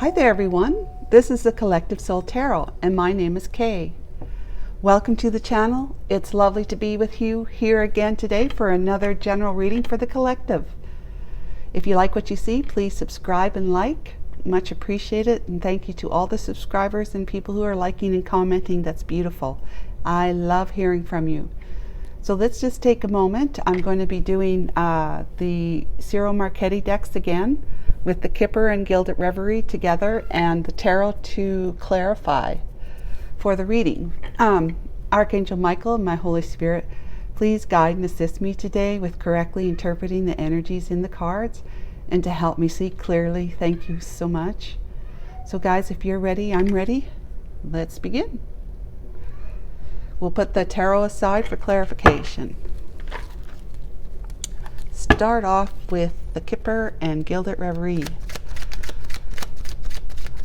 Hi there everyone, this is the Collective Soul Tarot and my name is Kay. Welcome to the channel. It's lovely to be with you here again today for another general reading for the collective. If you like what you see, please subscribe and like. Much appreciated, and thank you to all the subscribers and people who are liking and commenting. That's beautiful. I love hearing from you. So let's just take a moment. I'm going to be doing the Ciro Marchetti decks again with the Kipper and Gilded Reverie together and the Tarot to clarify for the reading. Archangel Michael and my Holy Spirit, please guide and assist me today with correctly interpreting the energies in the cards and to help me see clearly. Thank you so much. So guys, if you're ready, I'm ready. Let's begin. We'll put the tarot aside for clarification. Start off with the Kipper and Gilded Reverie.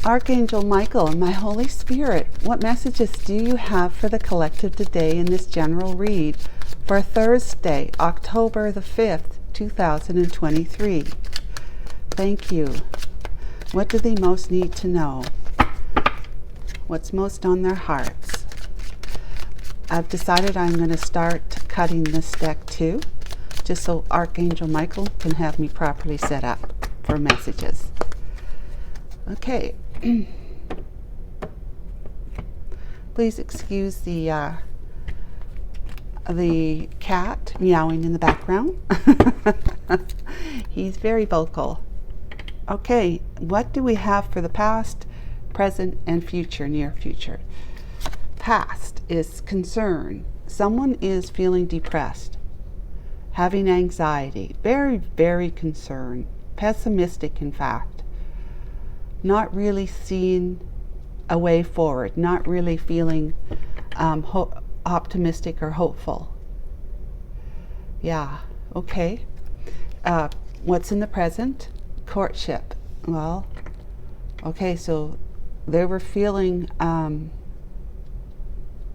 Archangel Michael and my Holy Spirit, what messages do you have for the collective today in this general read for Thursday, October the 5th, 2023? Thank you. What do they most need to know? What's most on their hearts? I've decided I'm going to start cutting this deck too, just so Archangel Michael can have me properly set up for messages. Okay. Please excuse the cat meowing in the background. He's very vocal. Okay, what do we have for the past, present, and future, near future? Past is concern. Someone is feeling depressed, having anxiety, very, very concerned, pessimistic in fact, not really seeing a way forward, not really feeling optimistic or hopeful. Yeah, okay. What's in the present? Courtship. Well, okay, so they were feeling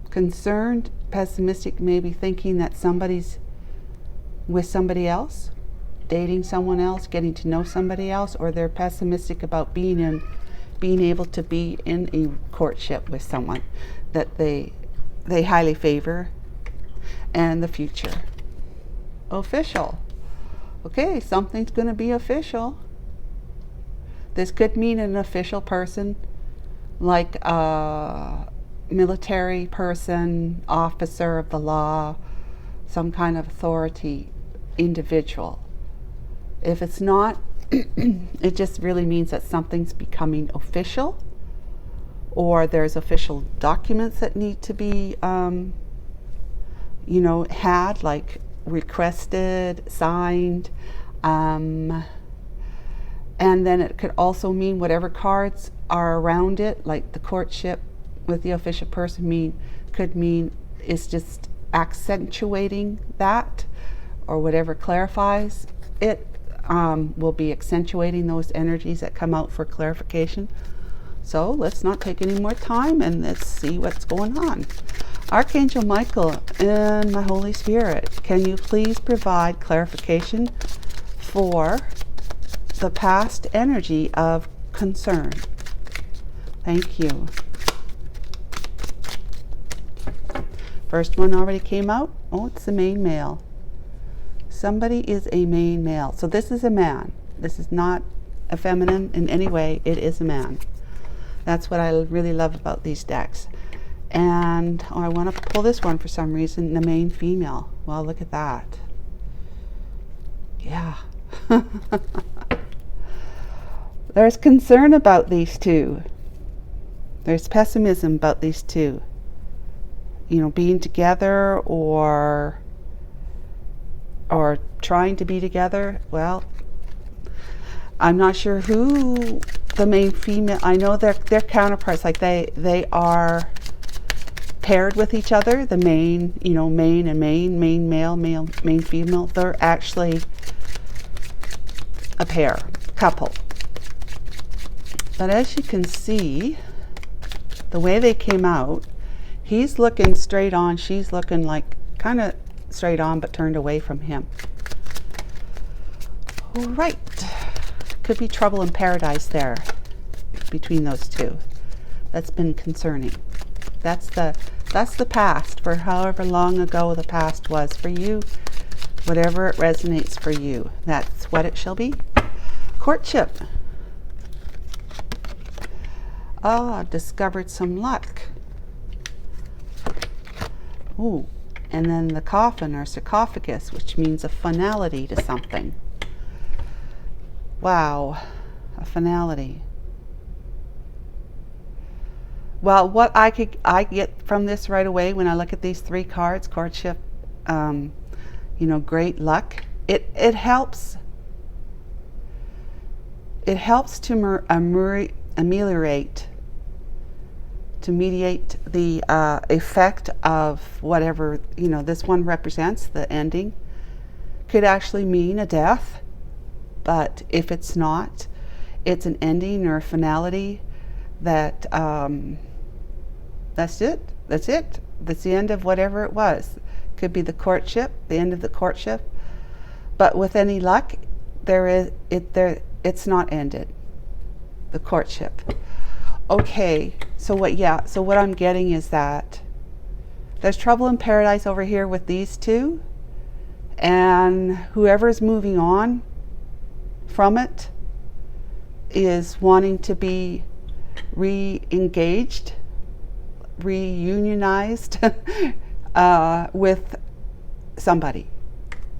concerned, pessimistic, maybe thinking that somebody's with somebody else, dating someone else, getting to know somebody else, or they're pessimistic about being able to be in a courtship with someone that they highly favor. And the future. Official. Okay, something's going to be official. This could mean an official person, like a military person, officer of the law, some kind of authority individual. If it's not, it just really means that something's becoming official, or there's official documents that need to be, had, like requested, signed, and then it could also mean whatever cards are around it, like the courtship with the official person could mean it's just accentuating that, or whatever clarifies it will be accentuating those energies that come out for clarification. So let's not take any more time and let's see what's going on. Archangel Michael and my Holy Spirit, can you please provide clarification for the past energy of concern? Thank you. First one already came out. Oh, it's the main male. Somebody is a main male. So this is a man. This is not a feminine in any way. It is a man. That's what I really love about these decks. And I want to pull this one for some reason, the main female. Well, look at that. Yeah. There's concern about these two. There's pessimism about these two. Being together or trying to be together. Well, I'm not sure who the main female. I know they're counterparts, like they are paired with each other. The main, main and main male, main female. They're actually a pair, couple. But as you can see, the way they came out, he's looking straight on, she's looking like kind of straight on but turned away from him. All right. Could be trouble in paradise there. between those two that's been concerning. That's the past, for however long ago the past was for you. Whatever it resonates for you, that's what it shall be. Courtship. Discovered some luck. Ooh, and then the coffin or sarcophagus, which means a finality to something. Wow, a finality. Well, what I get from this right away when I look at these three cards, courtship, great luck. It helps. It helps to ameliorate, to mediate the effect of whatever this one represents. The ending could actually mean a death, but if it's not, it's an ending or a finality that that's it. That's it. That's the end of whatever it was. Could be the courtship, the end of the courtship. But with any luck, it's not ended. The courtship. Okay, so what I'm getting is that there's trouble in paradise over here with these two, and whoever's moving on from it is wanting to be re-engaged, reunionized with somebody.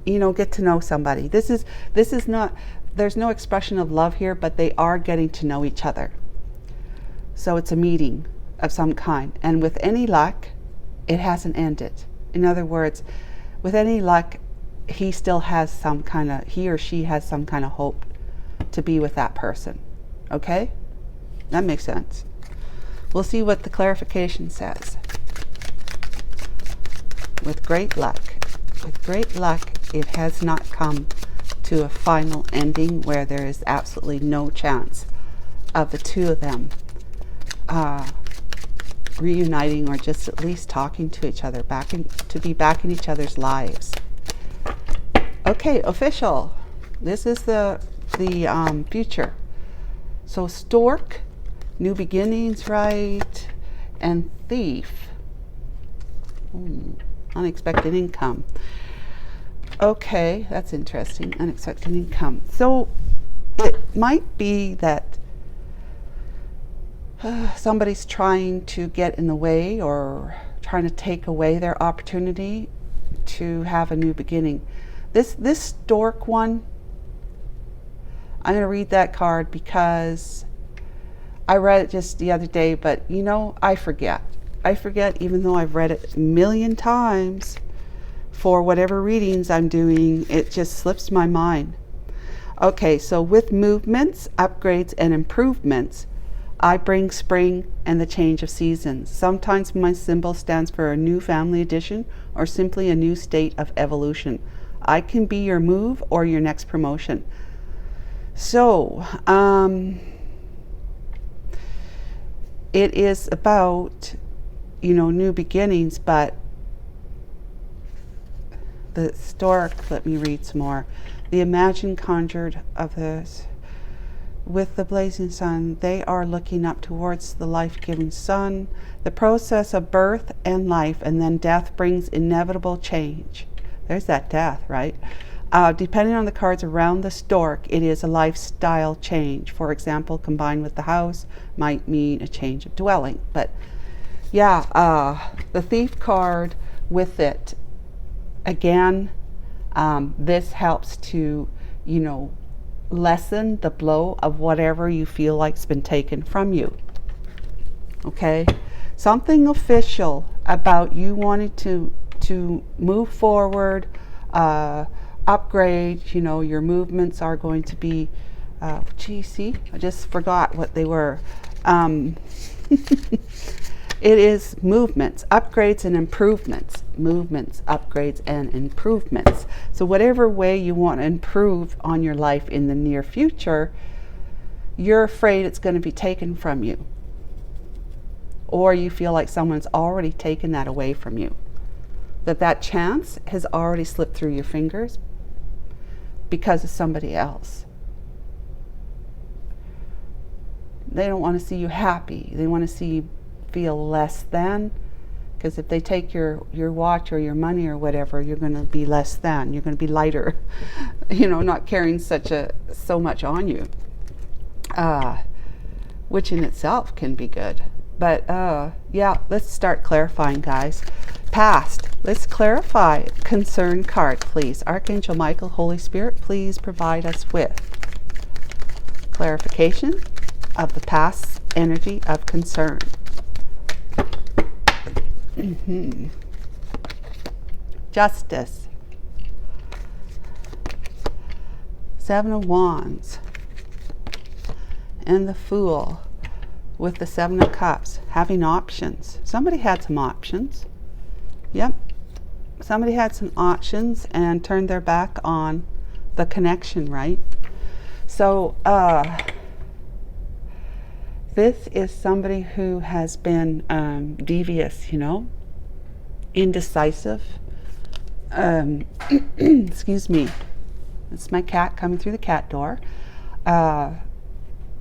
Get to know somebody. This is not, there's no expression of love here, but they are getting to know each other. So it's a meeting of some kind. And with any luck, it hasn't ended. In other words, with any luck, he or she has some kind of hope to be with that person. Okay? That makes sense. We'll see what the clarification says. With great luck, it has not come to a final ending where there is absolutely no chance of the two of them reuniting, or just at least talking to each other, to be back in each other's lives. Okay, official. This is the future. So stork, new beginnings, right? And thief. Unexpected income. Okay, that's interesting. Unexpected income. So it might be that somebody's trying to get in the way or trying to take away their opportunity to have a new beginning. This stork one, I'm going to read that card because I read it just the other day, but I forget. Even though I've read it a million times. For whatever readings I'm doing, it just slips my mind. Okay, so with movements, upgrades, and improvements, I bring spring and the change of seasons. Sometimes my symbol stands for a new family addition or simply a new state of evolution. I can be your move or your next promotion. So, it is about, new beginnings, but the stork, let me read some more. The imagined conjured of this. With the blazing sun, they are looking up towards the life-giving sun. The process of birth and life, and then death brings inevitable change. There's that death, right? Depending on the cards around the stork, it is a lifestyle change. For example, combined with the house might mean a change of dwelling. But yeah, the thief card with it, again, this helps to, lessen the blow of whatever you feel like's been taken from you. Okay? Something official about you wanting to move forward, upgrade, your movements are going to be, see, I just forgot what they were. It is movements, upgrades, and improvements. Movements, upgrades, and improvements. So whatever way you want to improve on your life in the near future, you're afraid it's going to be taken from you. Or you feel like someone's already taken that away from you. That chance has already slipped through your fingers because of somebody else. they don't want to see you happy. They want to see you feel less than, because if they take your watch or your money or whatever, you're going to be less than. You're going to be lighter, not carrying so much on you, which in itself can be good. But yeah, let's start clarifying, guys. Past. Let's clarify. Concern card, please. Archangel Michael, Holy Spirit, please provide us with clarification of the past energy of concern. Justice. 7 of Wands. And the Fool with the 7 of Cups. Having options. Somebody had some options. Yep. Somebody had some options and turned their back on the connection, right? So, this is somebody who has been devious, indecisive. Excuse me. It's my cat coming through the cat door.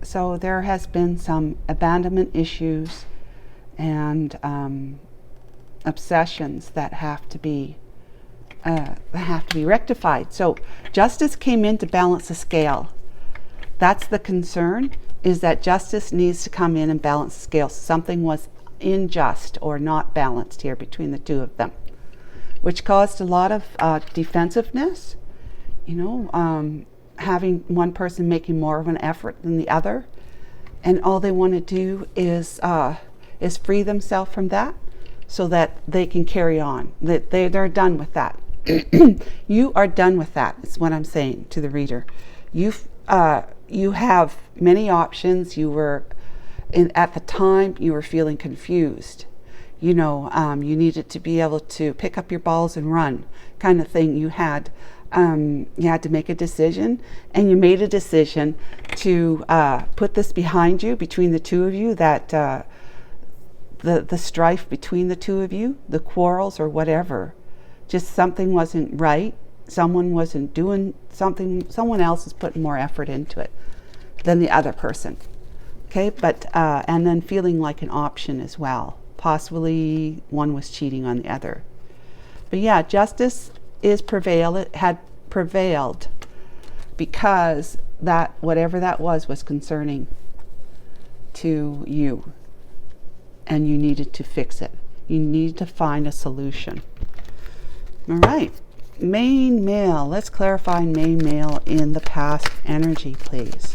So there has been some abandonment issues and obsessions that have to be rectified. So justice came in to balance the scale. That's the concern, is that justice needs to come in and balance the scale. Something was unjust or not balanced here between the two of them, which caused a lot of defensiveness, having one person making more of an effort than the other, and all they want to do is free themselves from that so that they can carry on. That they're done with that. You are done with that, is what I'm saying to the reader. You have many options. You were, at the time, you were feeling confused. You needed to be able to pick up your balls and run, kind of thing. You had to make a decision, and you made a decision to put this behind you, between the two of you, that the strife between the two of you, the quarrels or whatever, just something wasn't right. Someone wasn't doing something. Someone else is putting more effort into it than the other person. Okay, but and then feeling like an option as well. Possibly one was cheating on the other. But yeah, justice had prevailed because that, whatever that was concerning to you, and you needed to fix it. You needed to find a solution. All right, main male. Let's clarify main male in the past energy, please.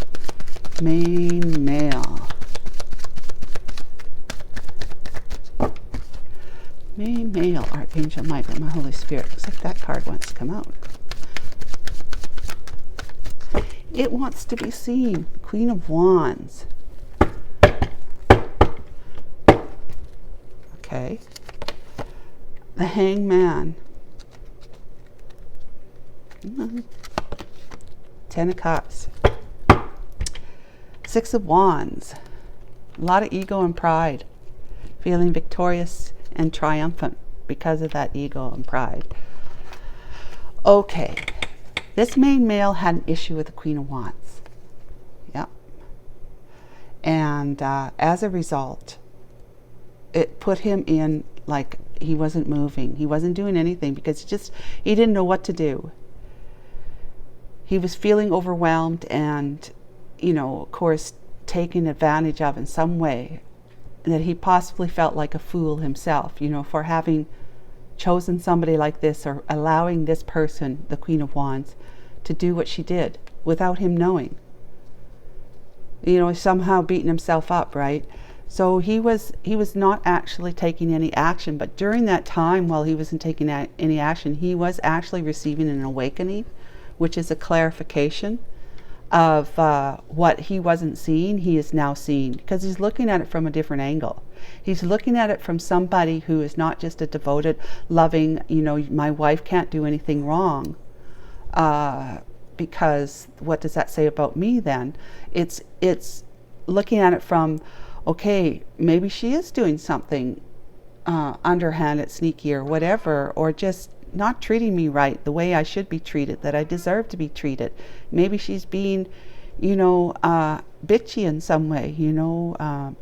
Main male. Main male, Archangel Michael, my Holy Spirit. Looks like that card wants to come out. It wants to be seen. Queen of Wands. Okay. The Hangman. 10 of Cups. 6 of Wands. A lot of ego and pride. Feeling victorious and triumphant because of that ego and pride. Okay. This main male had an issue with the Queen of Wands. Yep. And as a result, it put him in, like, he wasn't moving. He wasn't doing anything because he didn't know what to do. He was feeling overwhelmed and, of course, taken advantage of in some way, that he possibly felt like a fool himself, for having chosen somebody like this, or allowing this person, the Queen of Wands, to do what she did without him knowing. Somehow beating himself up, right? So he was not actually taking any action, but during that time, while he wasn't taking any action, he was actually receiving an awakening, which is a clarification of what he wasn't seeing, he is now seeing, because he's looking at it from a different angle. He's looking at it from somebody who is not just a devoted, loving, my wife can't do anything wrong, because what does that say about me then? It's looking at it from, okay, maybe she is doing something underhanded, sneaky, or whatever, or just not treating me right the way I should be treated, that I deserve to be treated. Maybe she's being, bitchy in some way,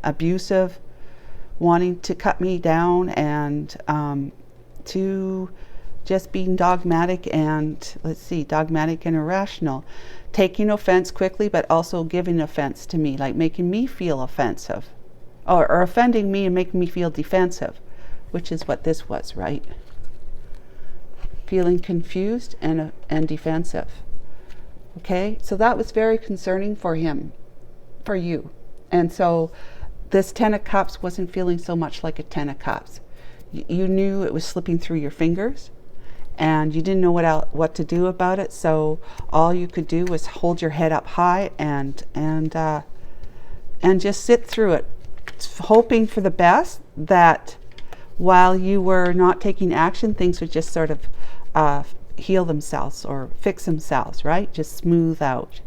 abusive, wanting to cut me down, and to just being dogmatic and irrational, taking offense quickly, but also giving offense to me, like making me feel offensive, or offending me and making me feel defensive, which is what this was, right? Feeling confused and defensive. Okay, so that was very concerning for him, for you. And so this 10 of Cups wasn't feeling so much like a 10 of Cups. You knew it was slipping through your fingers, and you didn't know what to do about it. So all you could do was hold your head up high and just sit through it, hoping for the best, that while you were not taking action, things would just sort of heal themselves or fix themselves, right? Just smooth out.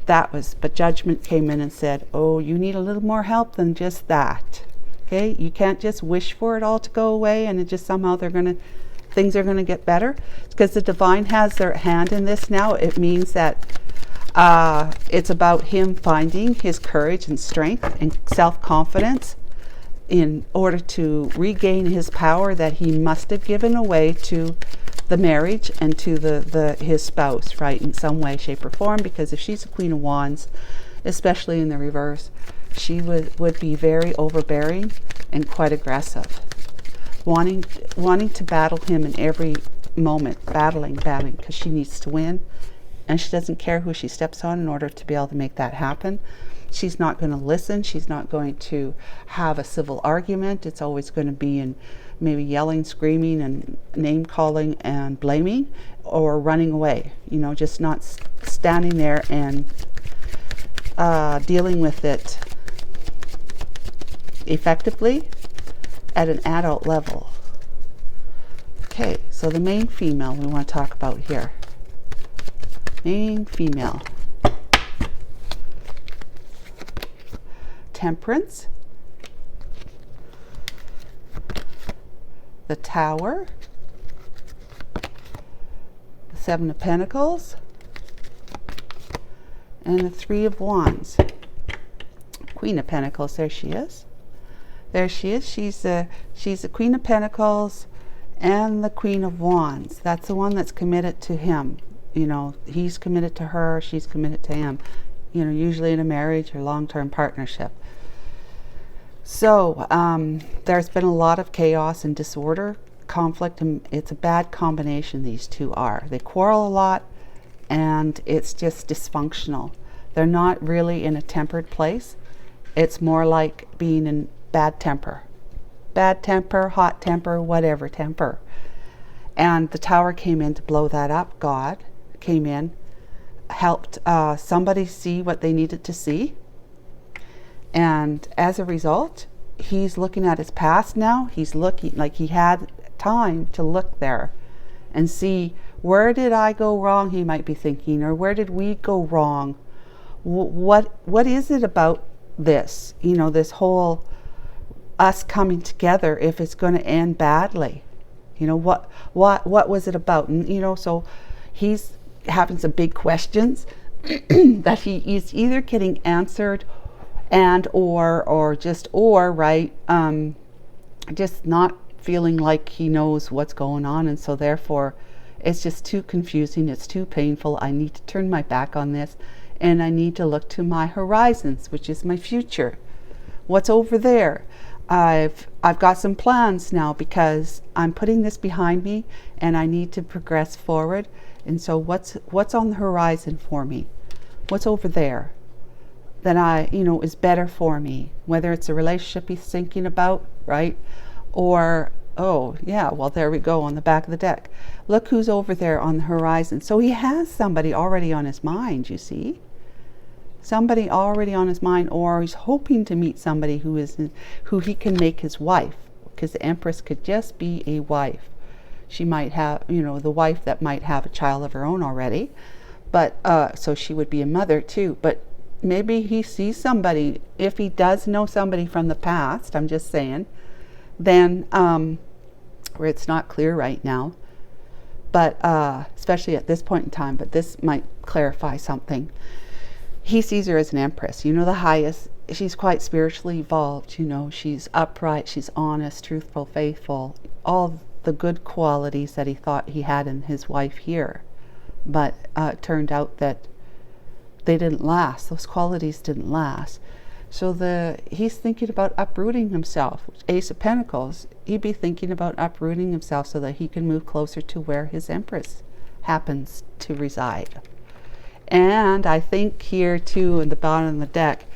But judgment came in and said, oh, you need a little more help than just that. Okay, you can't just wish for it all to go away and it just somehow things are going to get better. Because the divine has their hand in this now. It means that it's about him finding his courage and strength and self-confidence in order to regain his power that he must have given away to the marriage and to his spouse, right, in some way, shape, or form. Because if she's a Queen of Wands, especially in the reverse, she would be very overbearing and quite aggressive, wanting to battle him in every moment, battling, because she needs to win, and she doesn't care who she steps on in order to be able to make that happen. She's not going to listen. She's not going to have a civil argument. It's always going to be in maybe yelling, screaming, and name calling and blaming, or running away, just not standing there and dealing with it effectively at an adult level. Okay, so the main female we want to talk about here. Main female. Temperance. The Tower. The Seven of Pentacles. And the Three of Wands. Queen of Pentacles, there she is. There she is. She's the Queen of Pentacles and the Queen of Wands. That's the one that's committed to him. He's committed to her, she's committed to him. Usually in a marriage or long-term partnership. So there's been a lot of chaos and disorder, conflict, and it's a bad combination, these two are. They quarrel a lot, and it's just dysfunctional. They're not really in a tempered place. It's more like being in bad temper, hot temper, whatever temper. And the Tower came in to blow that up. God came in, helped somebody see what they needed to see. And as a result, he's looking at his past now. He's looking like he had time to look there and see, where did I go wrong, he might be thinking, or where did we go wrong? What is it about this, this whole us coming together, if it's going to end badly? What was it about? And, so he's having some big questions that he is either getting answered right, just not feeling like he knows what's going on, and so therefore it's just too confusing, it's too painful. I need to turn my back on this, and I need to look to my horizons, which is my future. What's over there? I've got some plans now, because I'm putting this behind me and I need to progress forward. And so what's on the horizon for me? What's over there that is better for me? Whether it's a relationship he's thinking about, right? Or, oh yeah, well, there we go on the back of the deck. Look who's over there on the horizon. So he has somebody already on his mind, you see? Somebody already on his mind, or he's hoping to meet somebody who he can make his wife, because the Empress could just be a wife. She might have, the wife that might have a child of her own already, but so she would be a mother too. But maybe he sees somebody, if he does know somebody from the past, I'm just saying, then where it's not clear right now, but especially at this point in time, but this might clarify something. he sees her as an empress, the highest. She's quite spiritually evolved, she's upright, she's honest, truthful, faithful, all the good qualities that he thought he had in his wife here. But it turned out that they didn't last. Those qualities didn't last. So he's thinking about uprooting himself. Ace of Pentacles, he'd be thinking about uprooting himself so that he can move closer to where his empress happens to reside. And I think here too, in the bottom of the deck,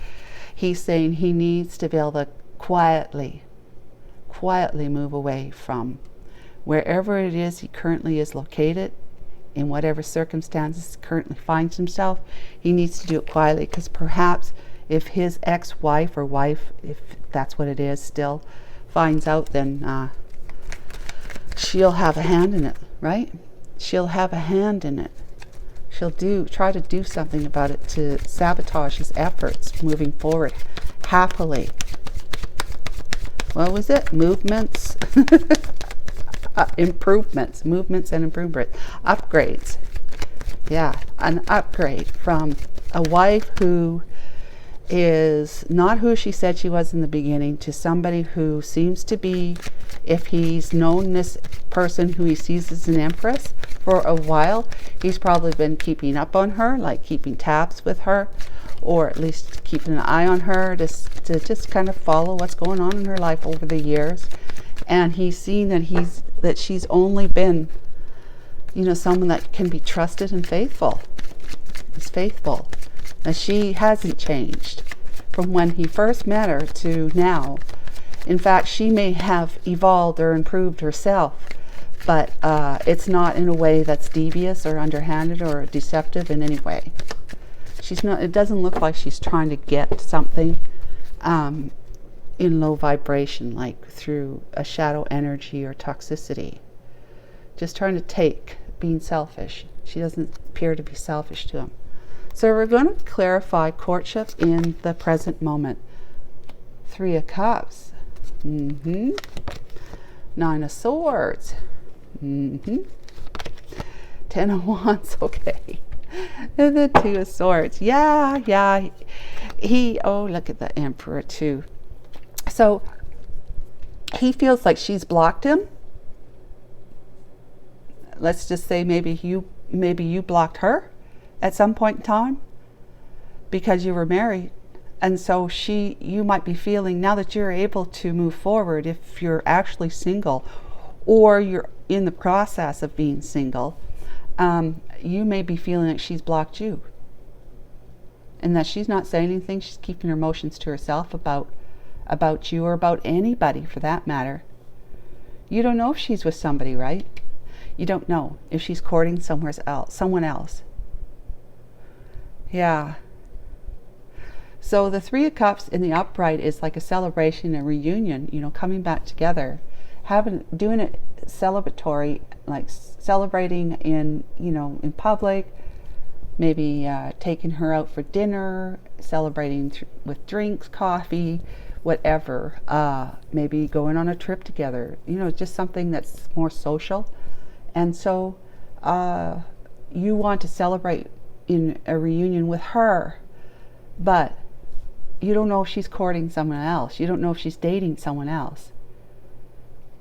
he's saying he needs to be able to quietly move away from wherever it is he currently is located, in whatever circumstances he currently finds himself. He needs to do it quietly, because perhaps if his ex-wife or wife, if that's what it is still, finds out, then she'll have a hand in it, right? She'll have a hand in it. She'll try to do something about it to sabotage his efforts moving forward happily. What was it? Movements? Improvements. Movements and improvements. Upgrades. Yeah, an upgrade from a wife who is not who she said she was in the beginning to somebody who seems to be, if he's known this person who he sees as an empress for a while, he's probably been keeping up on her, like keeping tabs with her, or at least keeping an eye on her to just kind of follow what's going on in her life over the years. And he's seen that she's only been, someone that can be trusted and faithful. Is faithful. And she hasn't changed from when he first met her to now. In fact, she may have evolved or improved herself, but it's not in a way that's devious or underhanded or deceptive in any way. She's not. It doesn't look like she's trying to get something in low vibration, like through a shadow energy or toxicity. Just trying to take, being selfish. She doesn't appear to be selfish to him. So we're going to clarify courtship in the present moment. 3 of Cups. 9 of Swords. 10 of Wands. Okay. And the 2 of Swords. Yeah. Look at the Emperor too. So he feels like she's blocked him. Let's just say maybe you blocked her at some point in time because you were married. And so you might be feeling, now that you're able to move forward, if you're actually single or you're in the process of being single, you may be feeling like she's blocked you. And that she's not saying anything, she's keeping her emotions to herself about you or about anybody for that matter. You don't know if she's with somebody, right? You don't know if she's courting someone else. Yeah. So the 3 of Cups in the upright is like a celebration, a reunion, coming back together, doing it celebratory, like celebrating in public, maybe taking her out for dinner, celebrating with drinks, coffee, whatever, maybe going on a trip together, just something that's more social. And so you want to celebrate in a reunion with her, but you don't know if she's courting someone else. You don't know if she's dating someone else.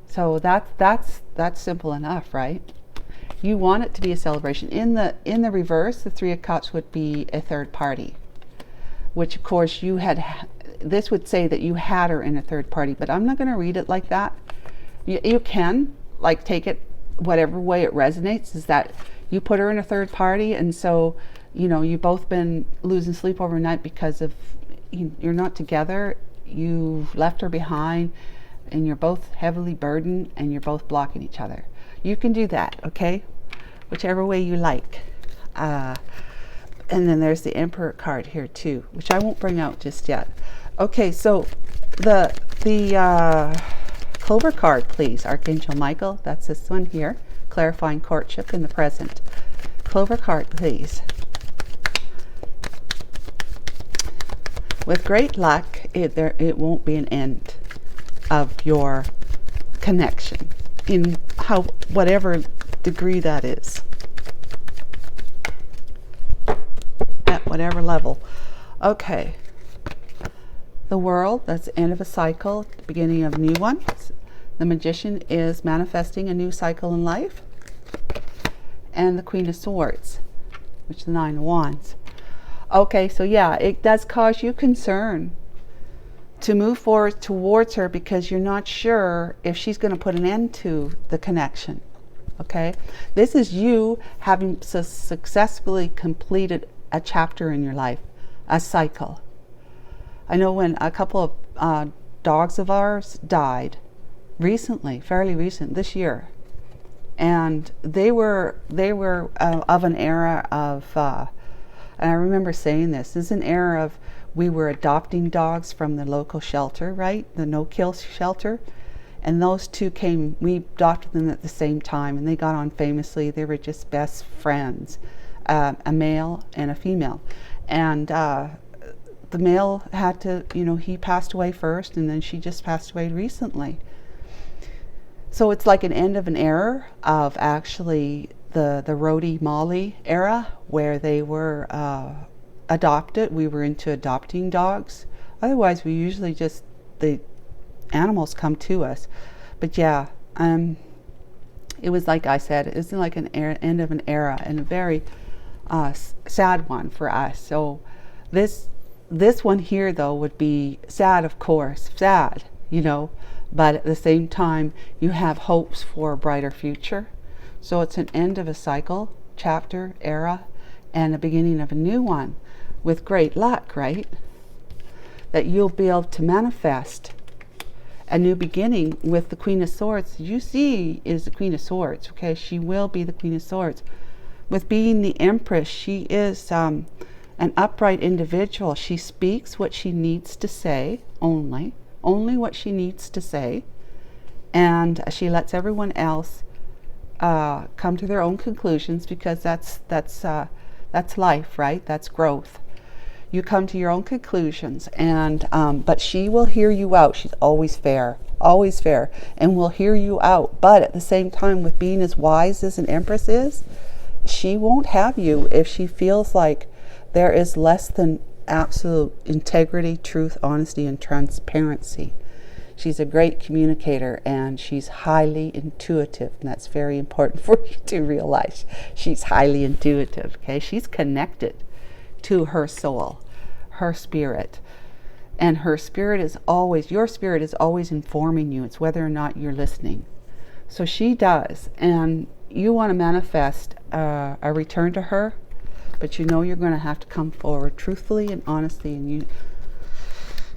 So that's simple enough, right? You want it to be a celebration. In the reverse, the 3 of Cups would be a third party, which of course this would say that you had her in a third party, but I'm not going to read it like that. You can take it whatever way it resonates, is that you put her in a third party, and so you've both been losing sleep overnight because of you're not together, you've left her behind, and you're both heavily burdened, and you're both blocking each other. You can do that, okay? Whichever way you like. And then there's the Emperor card here too, which I won't bring out just yet. Okay, so the Clover card, please. Archangel Michael, that's this one here, clarifying courtship in the present. Clover card, please. With great luck, it won't be an end of your connection in whatever degree that is. At whatever level. Okay. The World, that's the end of a cycle, beginning of a new one. The Magician is manifesting a new cycle in life. And the Queen of Swords, which is the Nine of Wands. Okay, so yeah, it does cause you concern to move forward towards her because you're not sure if she's going to put an end to the connection. Okay, this is you having successfully completed a chapter in your life, a cycle. I know when a couple of dogs of ours died recently, fairly recent, this year, and they were of an era of, and I remember saying this is an era of, we were adopting dogs from the local shelter, right, the no-kill shelter. And those two came, we adopted them at the same time, and they got on famously. They were just best friends, a male and a female. And the male had to, he passed away first, and then she just passed away recently. So it's like an end of an era of actually the Rhodey Molly era, where they were adopted. We were into adopting dogs. Otherwise, we usually just, the animals come to us. But yeah, it was like I said, it's like an end of an era, and a very sad one for us. So this one here though would be sad, of course, sad, but at the same time you have hopes for a brighter future. So it's an end of a cycle, chapter, era, and a beginning of a new one with great luck, right? That you'll be able to manifest a new beginning with the Queen of Swords. You see is the Queen of Swords, okay? She will be the Queen of Swords. With being the Empress, she is an upright individual. She speaks what she needs to say, only what she needs to say, and she lets everyone else come to their own conclusions, because that's life, right? That's growth. You come to your own conclusions, and but she will hear you out. She's always fair, and will hear you out. But at the same time, with being as wise as an Empress is, she won't have you if she feels like there is less than absolute integrity, truth, honesty, and transparency. She's a great communicator, and she's highly intuitive, and that's very important for you to realize. She's highly intuitive, okay? She's connected to her soul, her spirit. And her spirit is always, your spirit is always informing you. It's whether or not you're listening. So she does. And you want to manifest a return to her, but you're going to have to come forward truthfully and honestly. And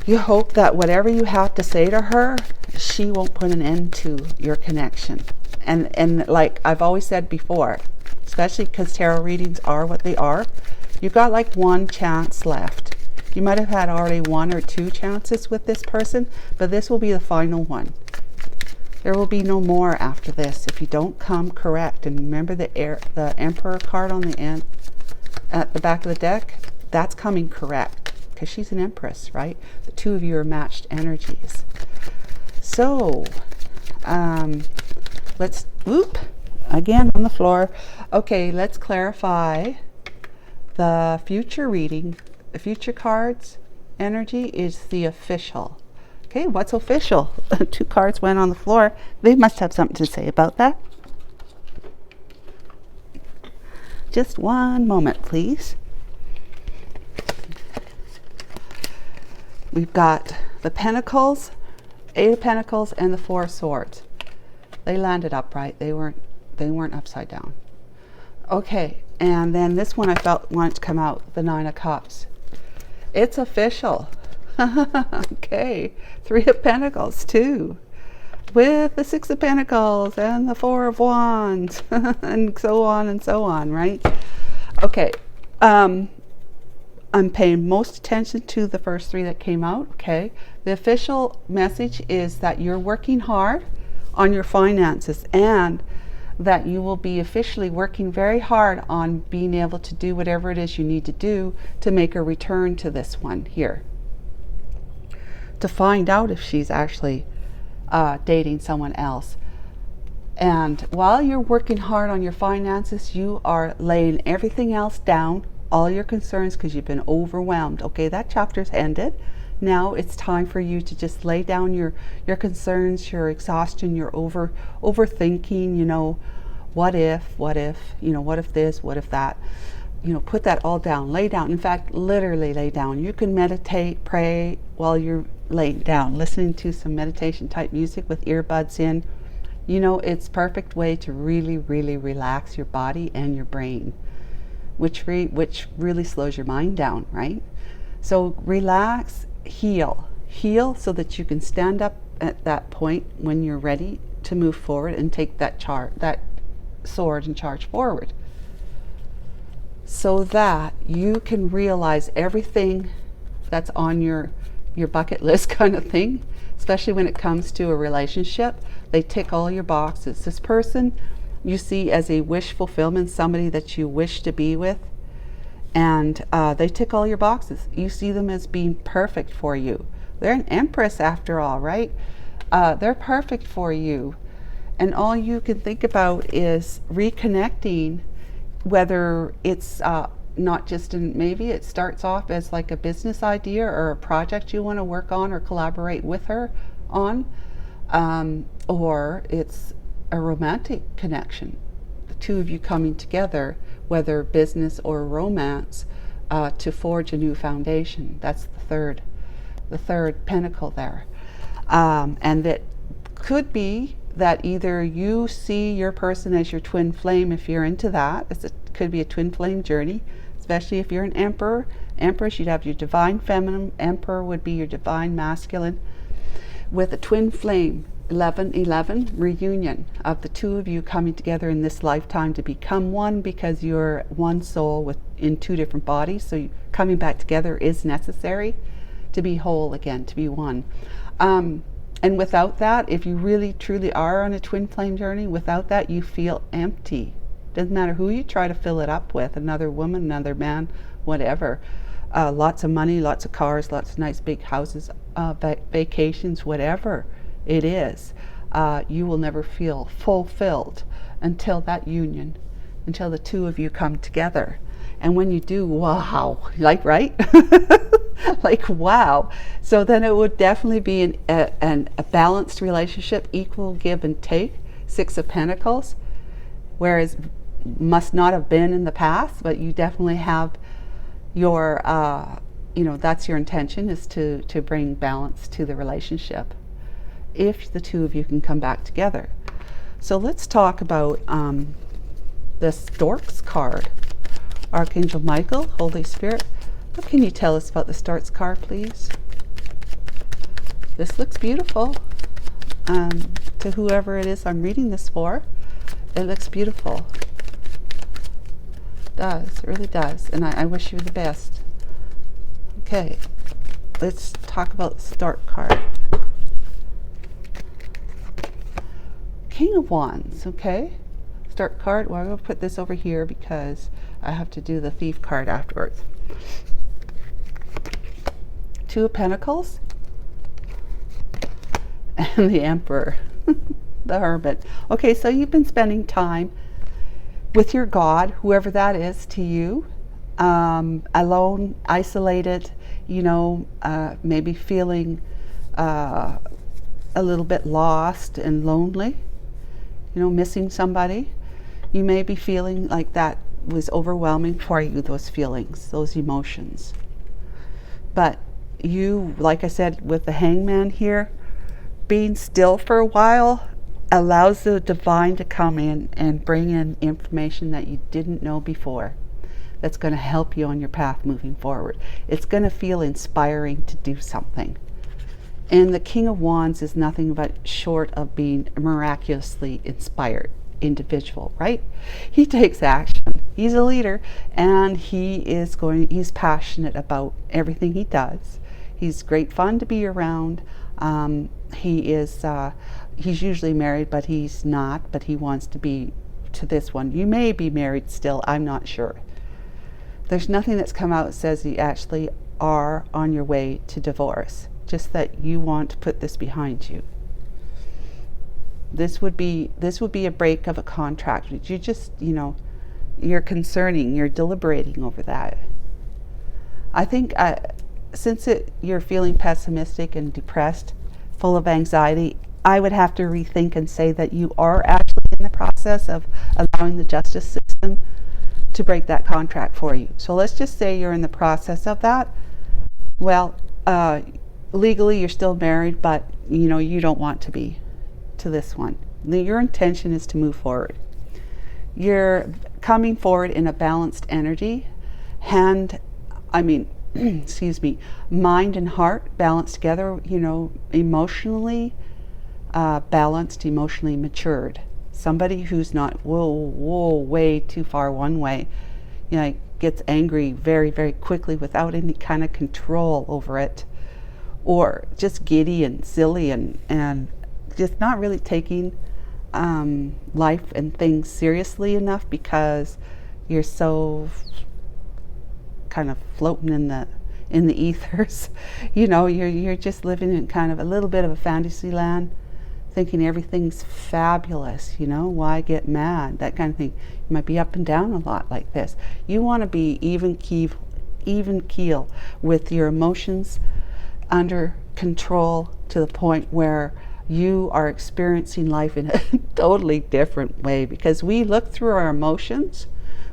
you hope that whatever you have to say to her, she won't put an end to your connection. And like I've always said before, especially because tarot readings are what they are, you've got like one chance left. You might have had already one or two chances with this person, but this will be the final one. There will be no more after this if you don't come correct. And remember the Emperor card on the end at the back of the deck? That's coming correct, because she's an Empress, right? The two of you are matched energies. So let's, again on the floor. Okay, let's clarify the future reading. The future cards energy is the official. Okay, what's official? Two cards went on the floor. They must have something to say about that. Just one moment, please. We've got the Pentacles, Eight of Pentacles, and the Four of Swords. They landed upright. They weren't upside down. Okay, and then this one I felt wanted to come out, the Nine of Cups. It's official. Okay, Three of Pentacles too, with the Six of Pentacles and the Four of Wands, and so on, right? Okay, I'm paying most attention to the first three that came out. Okay, the official message is that you're working hard on your finances, and that you will be officially working very hard on being able to do whatever it is you need to do to make a return to this one here, to find out if she's actually dating someone else. And while you're working hard on your finances, you are laying everything else down, all your concerns because you've been overwhelmed. Okay, that chapter's ended. Now it's time for you to just lay down your concerns, your exhaustion, your overthinking, what if, what if this, what if that. Put that all down, lay down. In fact, literally lay down. You can meditate, pray while you're laying down, listening to some meditation type music with earbuds in. It's perfect way to really, really relax your body and your brain, which really slows your mind down, right? So relax, heal so that you can stand up at that point when you're ready to move forward and take that sword and charge forward, so that you can realize everything that's on your bucket list kind of thing, especially when it comes to a relationship. They tick all your boxes. This person you see as a wish fulfillment, somebody that you wish to be with, and they tick all your boxes. You see them as being perfect for you. They're an empress after all, right? They're perfect for you, and all you can think about is reconnecting, whether it's not just maybe it starts off as like a business idea or a project you want to work on or collaborate with her on, or it's a romantic connection, the two of you coming together, whether business or romance, to forge a new foundation. That's the third pentacle there. And that could be that either you see your person as your twin flame, if you're into that. It could be a twin flame journey, especially if you're an empress. You'd have your divine feminine, emperor would be your divine masculine, with a twin flame 1111 reunion of the two of you coming together in this lifetime to become one, because you're one soul in two different bodies. So coming back together is necessary to be whole again, to be one. And without that, if you really truly are on a twin flame journey, without that you feel empty. Doesn't matter who you try to fill it up with, another woman, another man, whatever. Lots of money, lots of cars, lots of nice big houses, vacations, whatever it is. You will never feel fulfilled until that union, until the two of you come together. And when you do, wow, like, right? Like, wow. So then it would definitely be a balanced relationship, equal give and take, 6 of Pentacles, whereas must not have been in the past, but you definitely have your, that's your intention, is to bring balance to the relationship, if the two of you can come back together. So let's talk about the Storks card. Archangel Michael, Holy Spirit, what can you tell us about the Storks card, please? This looks beautiful. To whoever it is I'm reading this for, it looks beautiful. It does, it really does. And I wish you the best. Okay, let's talk about the Stork card. King of Wands, okay? Stork card, well, I'm going to put this over here because I have to do the Thief card afterwards. 2 of Pentacles and the Emperor, the Hermit. Okay, so you've been spending time with your God, whoever that is to you, alone, isolated, maybe feeling a little bit lost and lonely, missing somebody. You may be feeling like that was overwhelming for you, those feelings, those emotions. But you, like I said, with the Hangman here, being still for a while allows the divine to come in and bring in information that you didn't know before, that's going to help you on your path moving forward. It's going to feel inspiring to do something. And the King of Wands is nothing but short of being a miraculously inspired individual, right? He takes action. He's a leader, and he's passionate about everything he does. He's great fun to be around. He's usually married, but he's not, but he wants to be to this one. You may be married still, I'm not sure. There's nothing that's come out that says you actually are on your way to divorce, just that you want to put this behind you. This would be a break of a contract. You just, you're concerning, you're deliberating over that. I think since you're feeling pessimistic and depressed, full of anxiety, I would have to rethink and say that you are actually in the process of allowing the justice system to break that contract for you. So let's just say you're in the process of that. Well, legally you're still married, but you don't want to be to this one. Your intention is to move forward. You're coming forward in a balanced energy, excuse me, mind and heart balanced together, emotionally balanced, emotionally matured. Somebody who's not way too far one way, gets angry very, very quickly without any kind of control over it, or just giddy and silly and just not really taking life and things seriously enough because you're so kind of floating in the ethers. You're just living in kind of a little bit of a fantasy land, thinking everything's fabulous. Why get mad? That kind of thing. You might be up and down a lot like this. You want to be even keel with your emotions under control to the point where you are experiencing life in a totally different way, because we look through our emotions.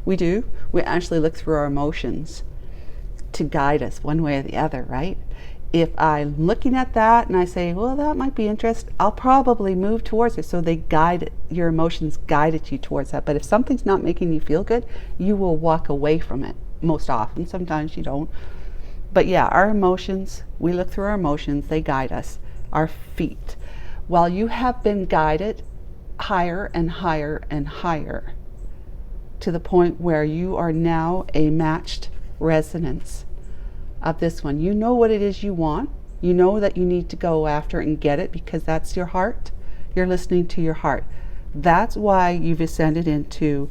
We actually look through our emotions to guide us one way or the other, right? If I'm looking at that and I say, well, that might be interesting, I'll probably move towards it. So your emotions guided you towards that. But if something's not making you feel good, you will walk away from it most often. Sometimes you don't. But yeah, our emotions, we look through our emotions, they guide us, our feet. While you have been guided higher and higher and higher to the point where you are now a matched resonance of this one. You know what it is you want. You know that you need to go after and get it because that's your heart. You're listening to your heart. That's why you've ascended into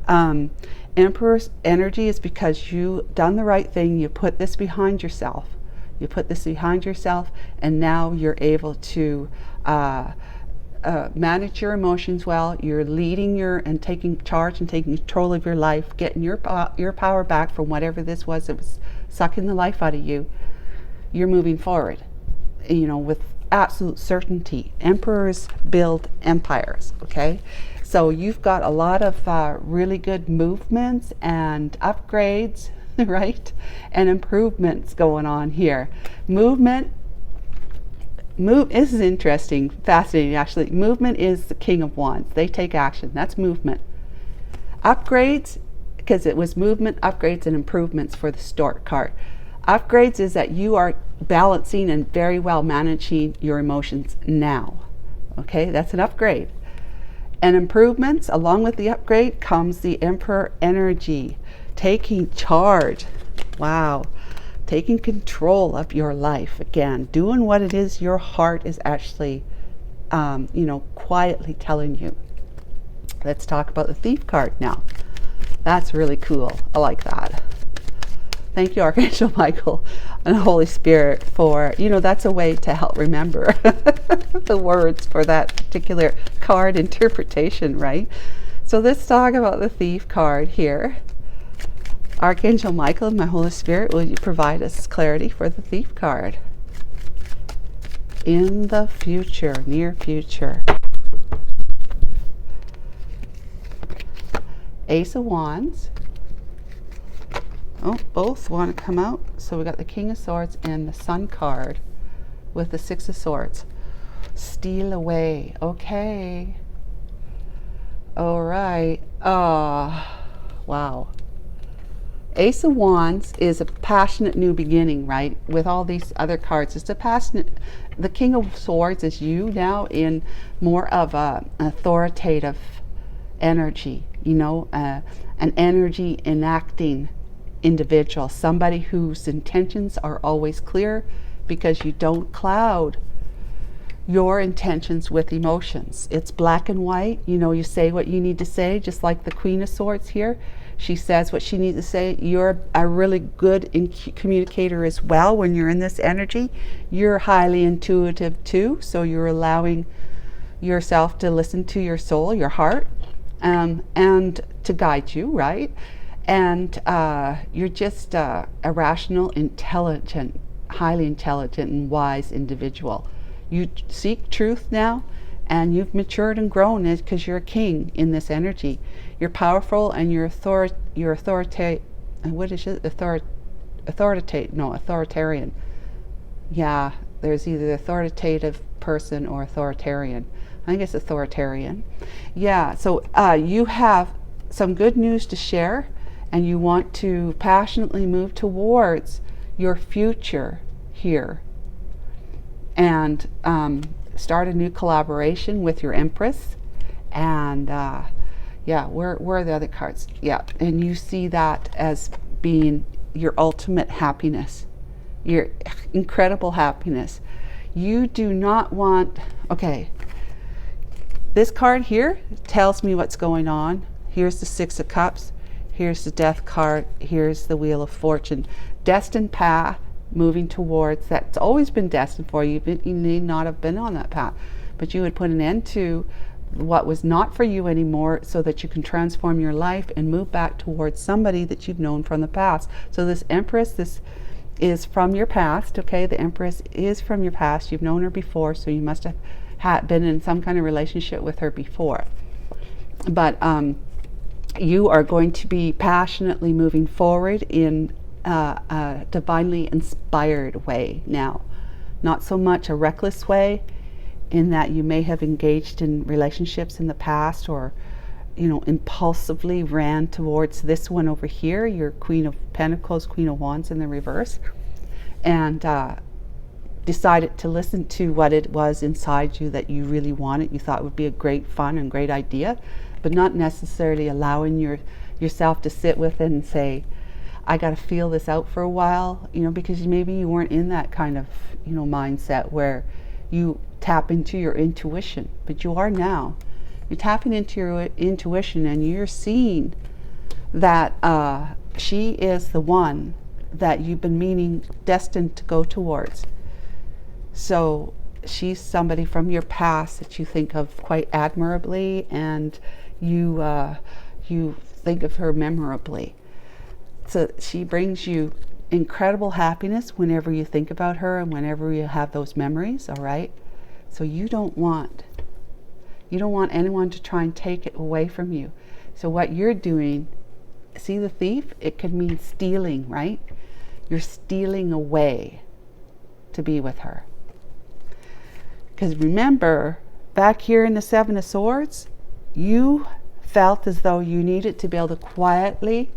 Emperor's energy, is because you've done the right thing. You put this behind yourself. And now you're able to manage your emotions well. You're leading and taking charge and taking control of your life, getting your power back from whatever this was that was sucking the life out of you. You're moving forward, with absolute certainty. Emperors build empires, okay? So you've got a lot of really good movements and upgrades, right? And improvements going on here. This is interesting, fascinating actually. Movement is the king of wands. They take action. That's movement. Upgrades, because it was movement, upgrades, and improvements for the Stork card. Upgrades is that you are balancing and very well managing your emotions now. Okay, that's an upgrade. And improvements, along with the upgrade, comes the Emperor energy. Taking charge. Wow. Taking control of your life again, doing what it is your heart is actually, quietly telling you. Let's talk about the Thief card now. That's really cool. I like that. Thank you, Archangel Michael and Holy Spirit, for, that's a way to help remember the words for that particular card interpretation, right? So let's talk about the Thief card here. Archangel Michael and my Holy Spirit, will you provide us clarity for the Thief card? In the future, near future. Ace of Wands. Oh, both want to come out. So we got the King of Swords and the Sun card with the Six of Swords. Steal away. Okay. All right. Wow. Ace of Wands is a passionate new beginning, right? With all these other cards, it's a passionate. The King of Swords is you now in more of an authoritative energy, an energy enacting individual, somebody whose intentions are always clear, because you don't cloud your intentions with emotions. It's black and white. You say what you need to say, just like the Queen of Swords here. She says what she needs to say. You're a really good communicator as well when you're in this energy. You're highly intuitive too, so you're allowing yourself to listen to your soul, your heart, and to guide you, right? And you're just a rational, intelligent, highly intelligent and wise individual. You seek truth now, and you've matured and grown because you're a king in this energy. You're powerful, and you're authoritative. What is it? Authoritarian. Yeah, there's either authoritative person or authoritarian. I think it's authoritarian. Yeah, so you have some good news to share, and you want to passionately move towards your future here, and start a new collaboration with your Empress. And yeah, where are the other cards? Yeah, and you see that as being your ultimate happiness, your incredible happiness. You do not want, okay, this card here tells me what's going on. Here's the Six of Cups, here's the Death card, here's the Wheel of Fortune. Destined path, moving towards, that's always been destined for you. You need not have been on that path, but you would put an end to what was not for you anymore, so that you can transform your life and move back towards somebody that you've known from the past. So this Empress, this is from your past, okay? The Empress is from your past. You've known her before, so you must have been in some kind of relationship with her before. But you are going to be passionately moving forward in a divinely inspired way now. Not so much a reckless way, in that you may have engaged in relationships in the past, or impulsively ran towards this one over here, your Queen of Pentacles, Queen of Wands in the reverse, and decided to listen to what it was inside you that you really wanted, you thought would be a great fun and great idea, but not necessarily allowing yourself to sit with it and say, I got to feel this out for a while, because maybe you weren't in that kind of mindset where you tap into your intuition, but you are now. You're tapping into your intuition, and you're seeing that she is the one that you've been destined to go towards. So she's somebody from your past that you think of quite admirably, and you think of her memorably. So she brings you incredible happiness whenever you think about her and whenever you have those memories, all right? So you don't want anyone to try and take it away from you. So what you're doing, see the thief? It could mean stealing, right? You're stealing away to be with her. Because remember, back here in the Seven of Swords, you felt as though you needed to be able to quietly,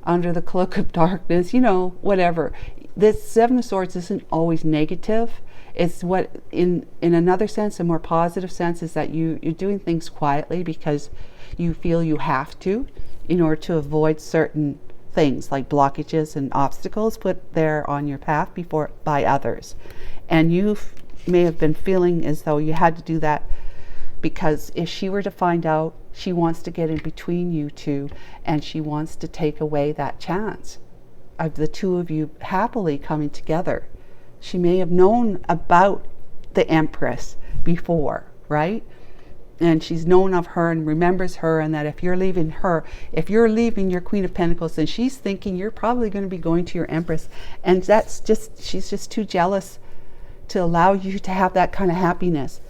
under the cloak of darkness, whatever. This Seven of Swords isn't always negative. It's what, in another sense, a more positive sense, is that you're doing things quietly because you feel you have to, in order to avoid certain things like blockages and obstacles put there on your path by others. And you may have been feeling as though you had to do that because if she were to find out, she wants to get in between you two, and she wants to take away that chance of the two of you happily coming together. She may have known about the Empress before, right? And she's known of her and remembers her, and that if you're leaving your Queen of Pentacles, then she's thinking you're probably going to be going to your Empress. And she's just too jealous to allow you to have that kind of happiness,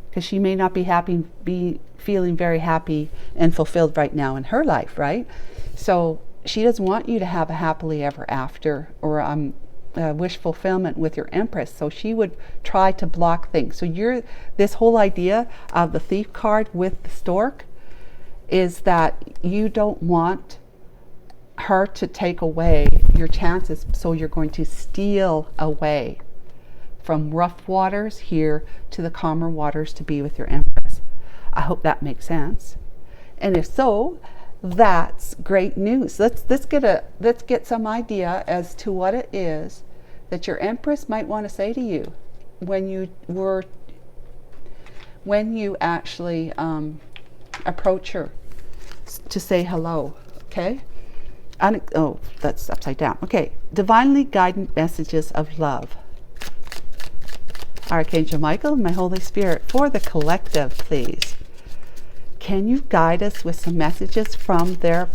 because she may not be feeling very happy and fulfilled right now in her life, right? So she doesn't want you to have a happily ever after, or wish fulfillment with your Empress. So she would try to block things. So this whole idea of the Thief card with the stork is that you don't want her to take away your chances, so you're going to steal away from rough waters here to the calmer waters to be with your Empress. I hope that makes sense. And if so, that's great news. Let's get some idea as to what it is that your Empress might want to say to you when you actually approach her to say hello. Okay. Oh, that's upside down. Okay. Divinely guided messages of love. Archangel Michael, my Holy Spirit, for the collective, please. can you guide us with some messages from their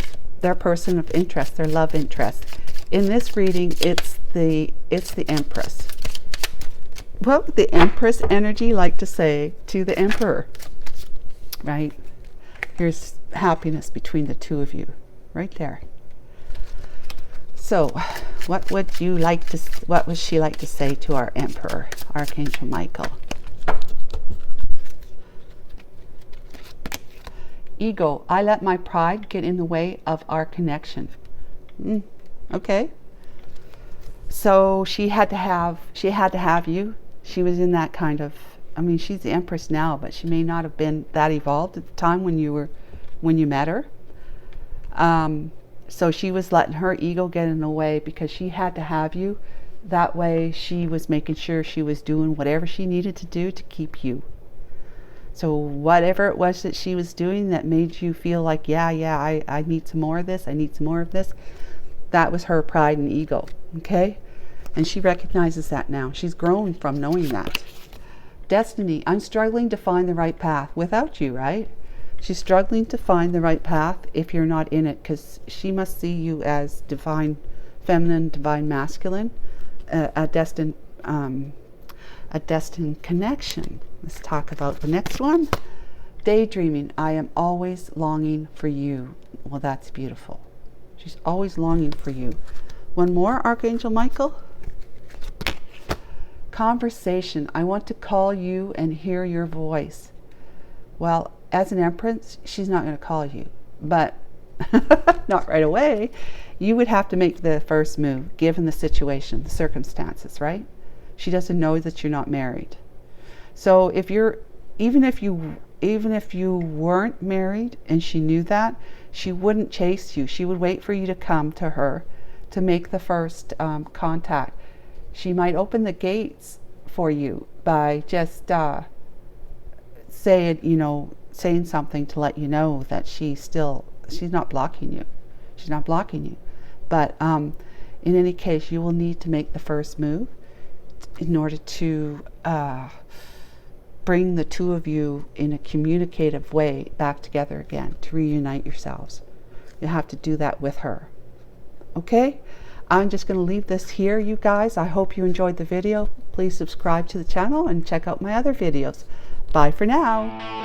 person of interest, their love interest? In this reading, it's the Empress. What would the Empress energy like to say to the Emperor? Right? Here's happiness between the two of you, right there. So, what would she like to say to our Emperor, Archangel Michael? Ego, I let my pride get in the way of our connection. Okay. So she had to have you. She was in that kind of, I mean, she's the Empress now, but she may not have been that evolved at the time when you met her. So she was letting her ego get in the way because she had to have you. That way she was making sure she was doing whatever she needed to do to keep you. So whatever it was that she was doing that made you feel like, I need some more of this, I need some more of this, that was her pride and ego, okay? And she recognizes that now. She's grown from knowing that. Destiny, I'm struggling to find the right path without you, right? She's struggling to find the right path if you're not in it, because she must see you as divine feminine, divine masculine, a destined connection. Let's talk about the next one. Daydreaming, I am always longing for you. Well, that's beautiful. She's always longing for you. One more, Archangel Michael. Conversation, I want to call you and hear your voice. Well, as an Empress, she's not going to call you, but not right away. You would have to make the first move, given the situation, the circumstances, right? She doesn't know that you're not married. So even if you weren't married and she knew that, she wouldn't chase you. She would wait for you to come to her to make the first contact. She might open the gates for you by just saying something to let you know that she's not blocking you. She's not blocking you. But in any case, you will need to make the first move in order to bring the two of you in a communicative way back together again, to reunite yourselves. You have to do that with her. Okay? I'm just going to leave this here, you guys. I hope you enjoyed the video. Please subscribe to the channel and check out my other videos. Bye for now.